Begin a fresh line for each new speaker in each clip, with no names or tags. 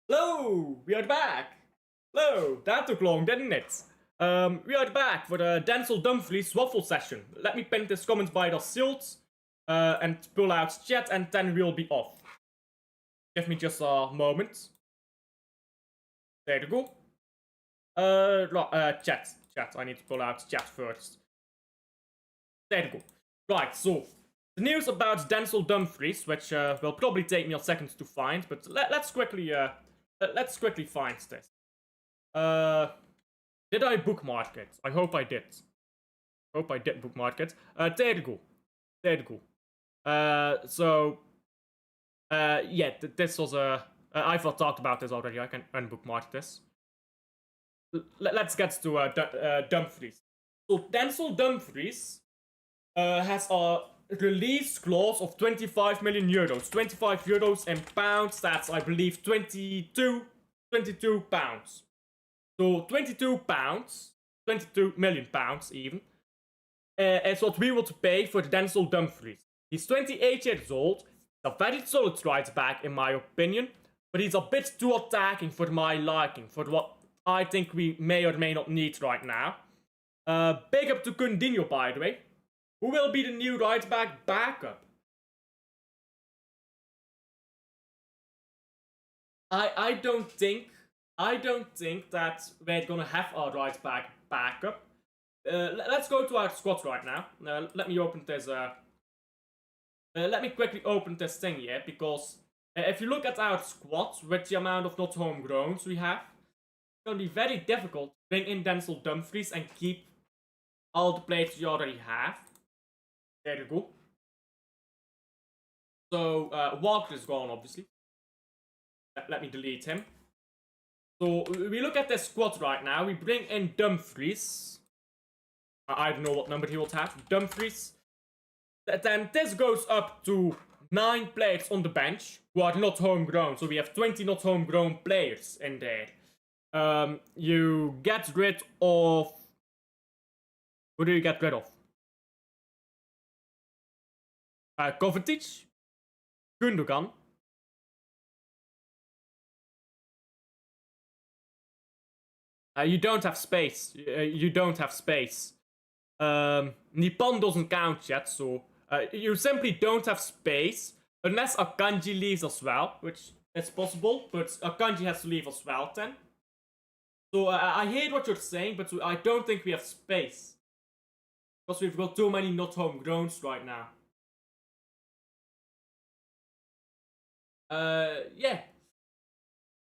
Hello, we are back. Hello, that took long, didn't it? We are back for the Denzel Dumfries waffle session. Let me pin this comment by the shield and pull out chat, and then we'll be off. Give me just a moment. There you go. Chat. I need to pull out chat first. There you go. Right, so the news about Denzel Dumfries, which will probably take me a second to find, but let's quickly find this. Did I bookmark it? I hope I did. Hope I did bookmark it. There you go. Yeah, this was I've talked about this already. I can unbookmark this. Let's get to Dumfries. So Denzel Dumfries has a release clause of 25 million euros. 25 euros in pounds, that's I believe 22 pounds. So 22 pounds, 22 million pounds even, is what we would pay for Denzel Dumfries. He's 28 years old, a very solid right back in my opinion, but he's a bit too attacking for my liking, for what I think we may or may not need right now. Big up to Coutinho, by the way. Who will be the new right back backup? I don't think that we're gonna have a right back backup. Let's go to our squad right now. Let me open this. Let me quickly open this thing here, because if you look at our squad with the amount of not homegrowns we have, it's gonna be very difficult to bring in Denzel Dumfries and keep all the players you already have. There you go. So Walker is gone, obviously. Let me delete him. So we look at the squad right now. We bring in Dumfries. I don't know what number he will have. Dumfries. Then this goes up to 9 players on the bench who are not homegrown. So we have 20 not homegrown players in there. You get rid of... Who do you get rid of? Kovacic. Gundogan. You don't have space. Nippon doesn't count yet, so you simply don't have space. Unless Akanji leaves as well, which is possible, but Akanji has to leave as well then. So I hear what you're saying, but I don't think we have space. Because we've got too many not homegrowns right now. Yeah.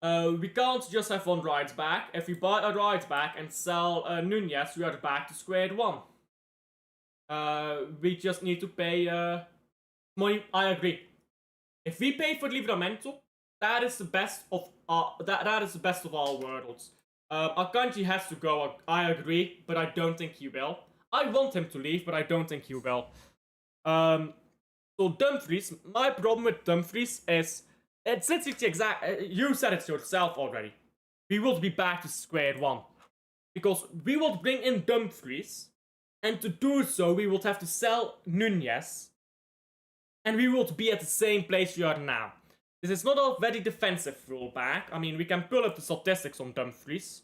We can't just have one right back. If we buy a right back and sell Nunez, we are back to square one. We just need to pay money. I agree. If we pay for Livramento, that is the best of that is the best of all worlds. Akanji has to go. I agree, but I don't think he will. I want him to leave, but I don't think he will. So Dumfries, my problem with Dumfries is, it's the exact. You said it yourself already. We will be back to square one, because we will bring in Dumfries, and to do so, we will have to sell Nunez, and we will be at the same place we are now. This is not a very defensive fullback. I mean, we can pull up the statistics on Dumfries.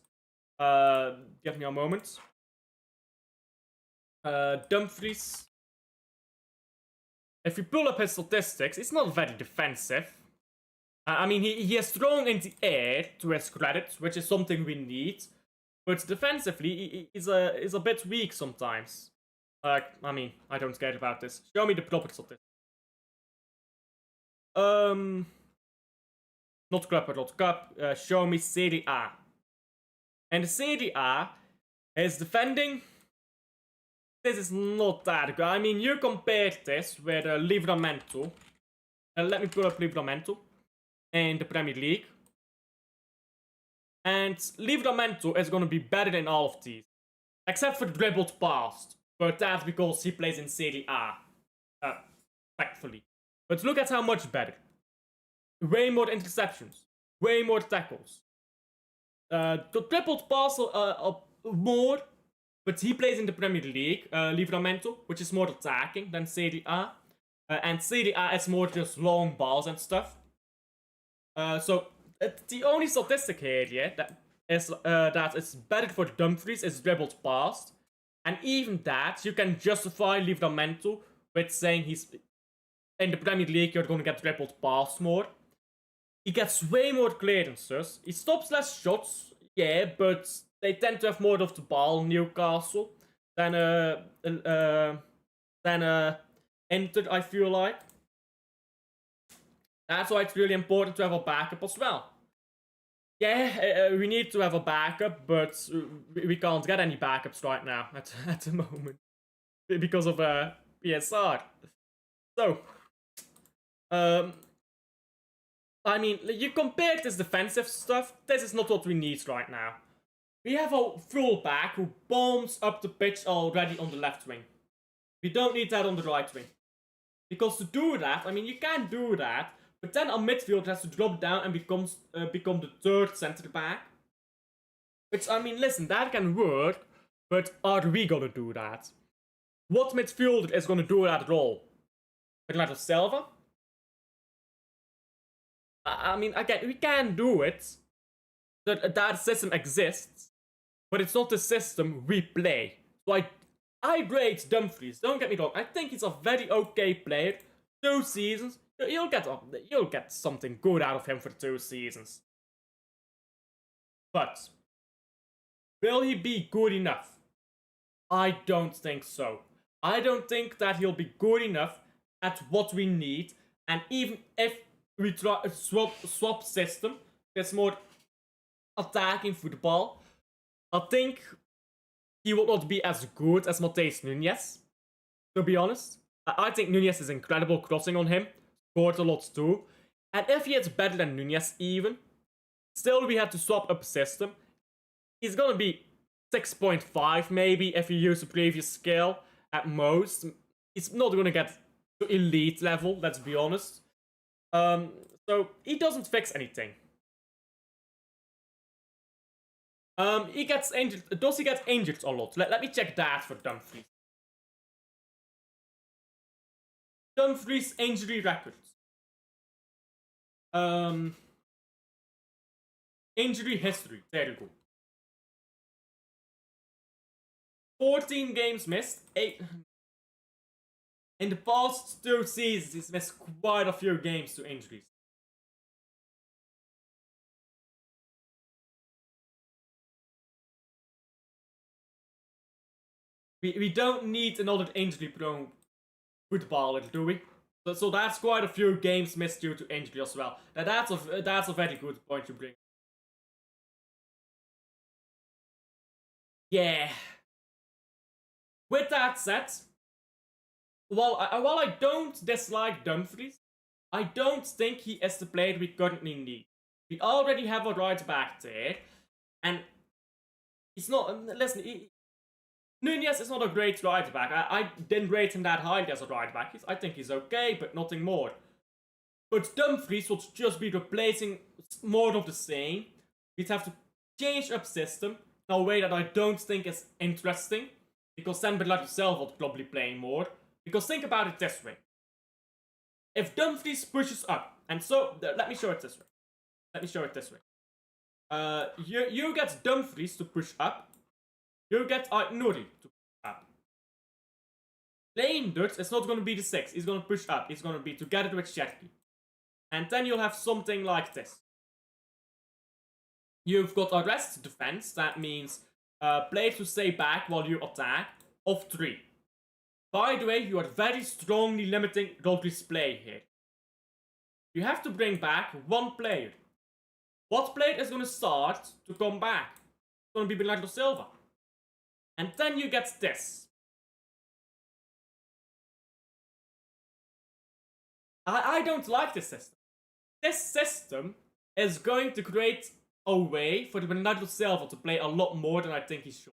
Give me a moment. Dumfries. If you pull up his statistics, it's not very defensive. I mean, he is strong in the air, to his credit, which is something we need. But defensively, he's a bit weak sometimes. I mean, I don't care about this. Show me the proper statistics. Not club, but not cup. Show me Serie A. And the Serie A is defending. This is not that good. I mean, you compare this with Livramento. Let me pull up Livramento in the Premier League. And Livramento is going to be better than all of these. Except for dribbled past. But that's because he plays in Serie A. Thankfully. But look at how much better. Way more interceptions. Way more tackles. The dribbled pass more. But he plays in the Premier League, Livramento, which is more attacking than Serie A. And Serie A is more just long balls and stuff. So the only statistic here that is that it's better for Dumfries is dribbled past, and even that you can justify Livramento with saying he's in the Premier League. You're going to get dribbled past more. He gets way more clearances. He stops less shots, yeah, but they tend to have more of the ball, Newcastle, than Inter, I feel like. That's why it's really important to have a backup as well. Yeah, we need to have a backup, but we can't get any backups right now at the moment because of PSR. So, I mean, you compare this defensive stuff, this is not what we need right now. We have a fullback who bombs up the pitch already on the left wing. We don't need that on the right wing. Because to do that, I mean, you can do that, but then our midfield has to drop down and become the third centre back. Which, I mean, listen, that can work, but are we gonna do that? What midfielder is gonna do that role? Bernardo Silva? I mean, again, we can do it. That system exists, but it's not the system we play. So I rate Dumfries, don't get me wrong. I think he's a very okay player. 2 seasons, you'll get something good out of him for 2 seasons. But will he be good enough? I don't think so. I don't think that he'll be good enough at what we need. And even if we try swap system, there's more attacking football, I think he will not be as good as Matheus Nunes, to be honest. I think Nunes is incredible crossing on him, scored a lot too. And if he is better than Nunes even, still we have to swap up system. He's gonna be 6.5 maybe if you use the previous skill at most. He's not gonna get to elite level, let's be honest. So he doesn't fix anything. He gets injured. Does he get injured a lot? Let me check that for Dumfries. Dumfries injury record. Injury history. There you go. 14 games missed. 8. In the past 2 seasons, he's missed quite a few games to injuries. We don't need another injury-prone footballer, do we? So that's quite a few games missed due to injury as well. Now that's a very good point to bring. Yeah. With that said, while I don't dislike Dumfries, I don't think he is the player we currently need. We already have a right back there, and he's not. Listen, Nunes is not a great right back. I didn't rate him that highly as a right back. I think he's okay, but nothing more. But Dumfries would just be replacing more of the same. We'd have to change up system in a way that I don't think is interesting, because then Bernardo Silva would probably play more. Because think about it this way. If Dumfries pushes up, and so, let me show it this way. Let me show it this way. You get Dumfries to push up. You get Nuri to push up. Playing Dutch is not going to be the 6. He's going to push up. He's going to be together with Cherky. And then you'll have something like this. You've got a rest defense. That means players to stay back while you attack of 3. By the way, you are very strongly limiting Rodri's play here. You have to bring back 1 player. What player is going to start to come back? It's going to be Bernardo Silva. And then you get this. I don't like this system. This system is going to create a way for Bernardo Silva to play a lot more than I think he should.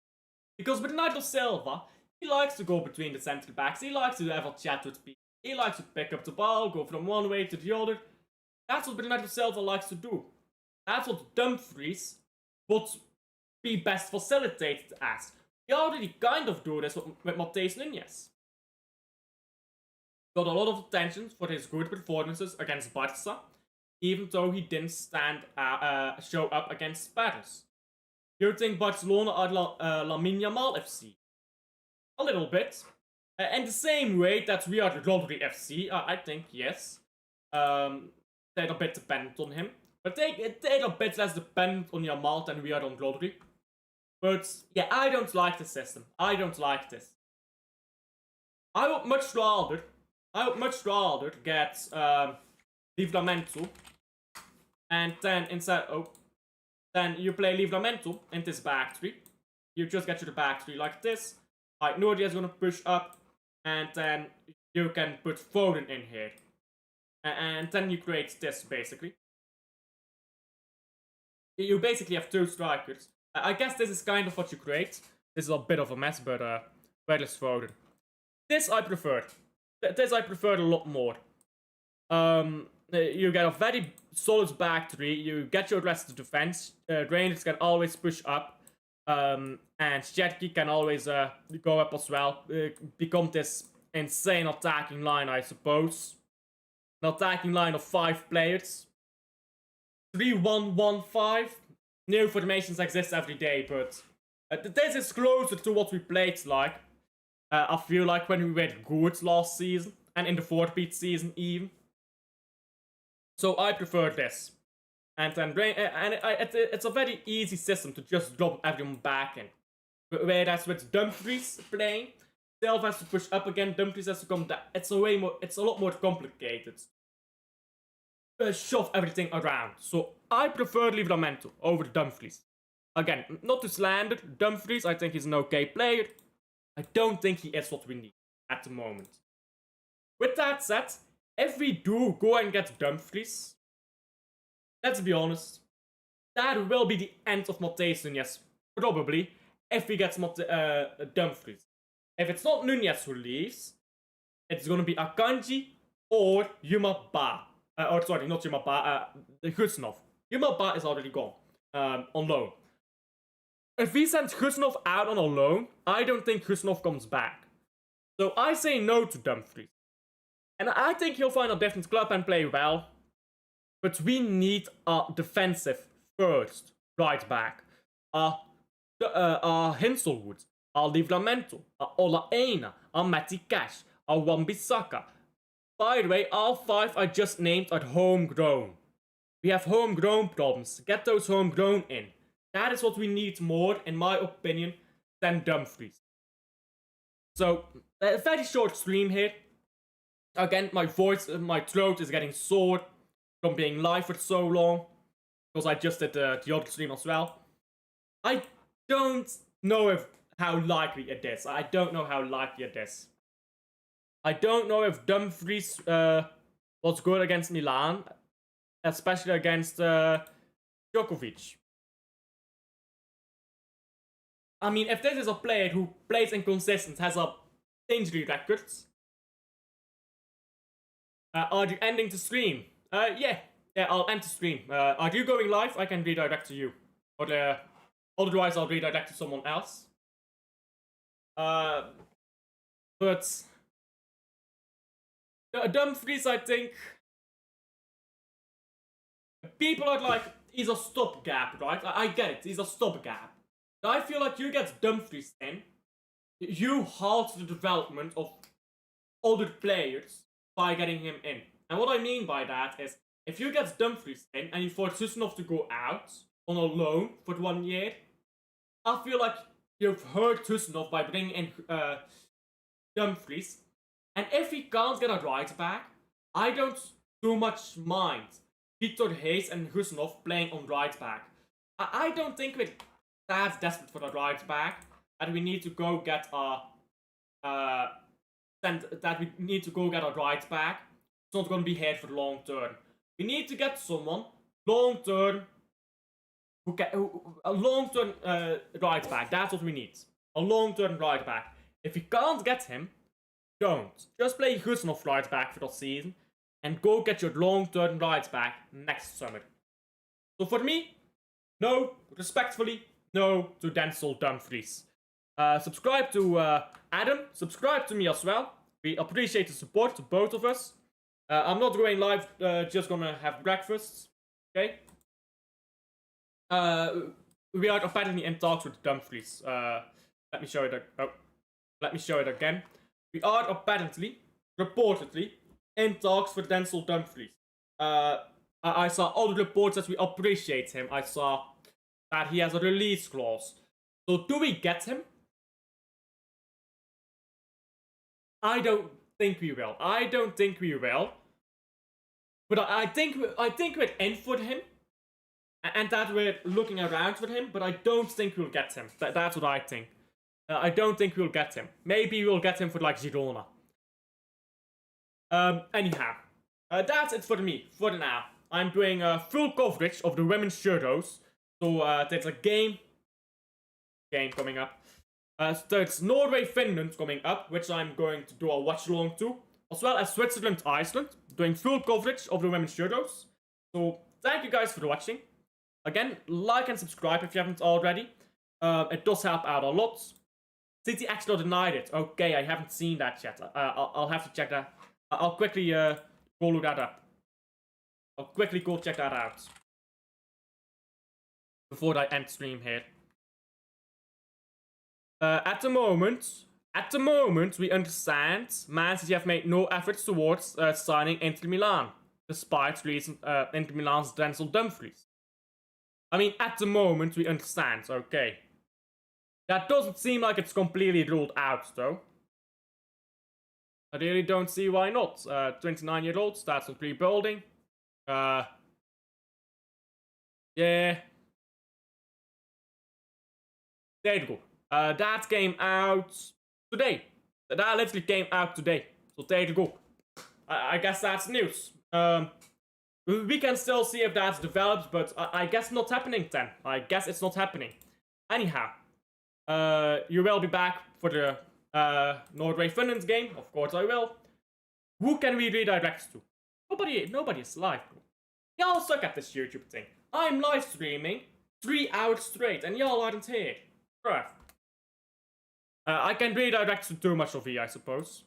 Because Bernardo Silva, he likes to go between the centre backs. He likes to have a chat with people. He likes to pick up the ball, go from one way to the other. That's what Bernardo Silva likes to do. That's what Dumfries would be best facilitated as. We already kind of do this with Matheus Nunes. Got a lot of attention for his good performances against Barca. even though he didn't show up against Paris. You think Barcelona are Lamine Yamal FC? A little bit. In the same way that we are the Rodri FC, I think, yes. They're a bit dependent on him. But they're a bit less dependent on Yamal than we are on Rodri. But, yeah, I don't like the system. I don't like this. I would much rather get Livramento, and then then you play Livramento in this back three. You just get to the back three like this. Like Nordia is gonna push up, and then you can put Foden in here, and then you create this basically. You basically have two strikers. I guess this is kind of what you create. This is a bit of a mess, but where is Foden? This I prefer. This I prefer a lot more. You get a very solid back three. You get your rest of defense. Rangers can always push up. And Shetki can always go up as well. Become this insane attacking line, I suppose. An attacking line of 5 players. 3-1-1-5. New formations exist every day, but this is closer to what we played like. I feel like when we were good last season, and in the 4-beat season even. So I prefer this. And then it's a very easy system to just drop everyone back in. Whereas with Dumfries playing, Silva has to push up again, Dumfries has to come down. It's a lot more complicated. Shove everything around. So I prefer Livramento over Dumfries. Again, not to slander Dumfries, I think he's an okay player. I don't think he is what we need at the moment. With that said, if we do go and get Dumfries, let's be honest, that will be the end of Matheus Nunes, probably, if we get Dumfries. If it's not Nunes who leaves, it's gonna be Akanji or Yuma Ba. Or sorry, not Yuma Ba, Gusnov. Yuma Ba is already gone, on loan. If we send Gusnov out on a loan, I don't think Gusnov comes back. So I say no to Dumfries. And I think he'll find a different club and play well. But we need a defensive first right back. Hinselwood, Livramento, Olaena, Matty Cash, Wan-Bissaka. By the way, all 5 I just named are homegrown. We have homegrown problems. Get those homegrown in. That is what we need more, in my opinion, than Dumfries. So, a very short stream here. Again, my throat is getting sore from being live for so long. Because I just did the other stream as well. I don't know how likely it is. I don't know how likely it is. I don't know if Dumfries was good against Milan. Especially against Djokovic. I mean, if this is a player who plays inconsistent, has a injury record. Are you ending the stream? Yeah, I'll end the stream. Are you going live? I can redirect to you. Or otherwise I'll redirect to someone else. But Dumfries, I think people are like, he's a stopgap, right? I get it, he's a stopgap. I feel like you get Dumfries in, you halt the development of other players by getting him in. And what I mean by that is, if you get Dumfries in and you force Susnov to go out on a loan for 1 year, I feel like you've hurt Susnov by bringing in Dumfries. And if he can't get a right back, I don't too much mind Victor Hayes and Gusnov playing on right back. I don't think we're that desperate for a right back that we need to go get a right back. It's not going to be here for long term. We need to get someone long term a long term right back. That's what we need. A long term right back. If you can't get him, don't. Just play Gusnov right back for the season and go get your long term right back next summer. So for me, no, respectfully, no to Denzel Dumfries. Subscribe to Adam, subscribe to me as well. We appreciate the support to both of us. I'm not going live, just gonna have breakfast. Okay? We are apparently in talks with Dumfries. Let me show it. Let me show it again. We are apparently, reportedly, in talks with Denzel Dumfries. I saw all the reports that we appreciate him. I saw that he has a release clause. So do we get him? I don't think we will. I don't think we will. But I think we're in for him, and that we're looking around for him. But I don't think we'll get him. That's what I think. I don't think we'll get him. Maybe we'll get him for like Girona. Anyhow, that's it for me for now. I'm doing full coverage of the women's Euros. So there's a game coming up. There's Norway-Finland coming up, which I'm going to do a watch-along to, as well as Switzerland-Iceland, doing full coverage of the women's Euros. So thank you guys for watching. Again, like and subscribe if you haven't already. It does help out a lot. CityXtra denied it. Okay, I haven't seen that yet. I'll have to check that. I'll quickly go look that up. I'll quickly go check that out before I end stream here. At the moment, we understand Man City have made no efforts towards signing Inter Milan, despite recent Inter Milan's Denzel Dumfries. I mean, at the moment, we understand, okay. That doesn't seem like it's completely ruled out, though. I really don't see why not. 29-year-old, starts on rebuilding. Yeah. There you go. That came out today. That literally came out today. So there you go. I guess that's news. We can still see if that's developed, but I guess not happening then. I guess it's not happening. Anyhow, you will be back for the Norway-Finland game. Of course I will. Who can we redirect to? Nobody is live, bro. Y'all suck at this YouTube thing. I'm live streaming 3 hours straight, and y'all aren't here. Bruh. I can redirect to too much of I suppose.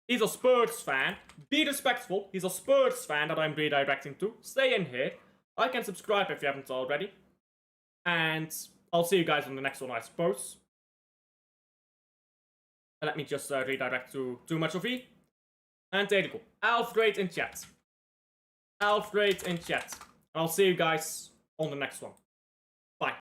He's a Spurs fan. Be respectful. He's a Spurs fan that I'm redirecting to. Stay in here. I can subscribe if you haven't already. And I'll see you guys on the next one, I suppose. Let me just redirect to too much of And there you go. Alfred in chat. Alfred in chat. I'll see you guys on the next one.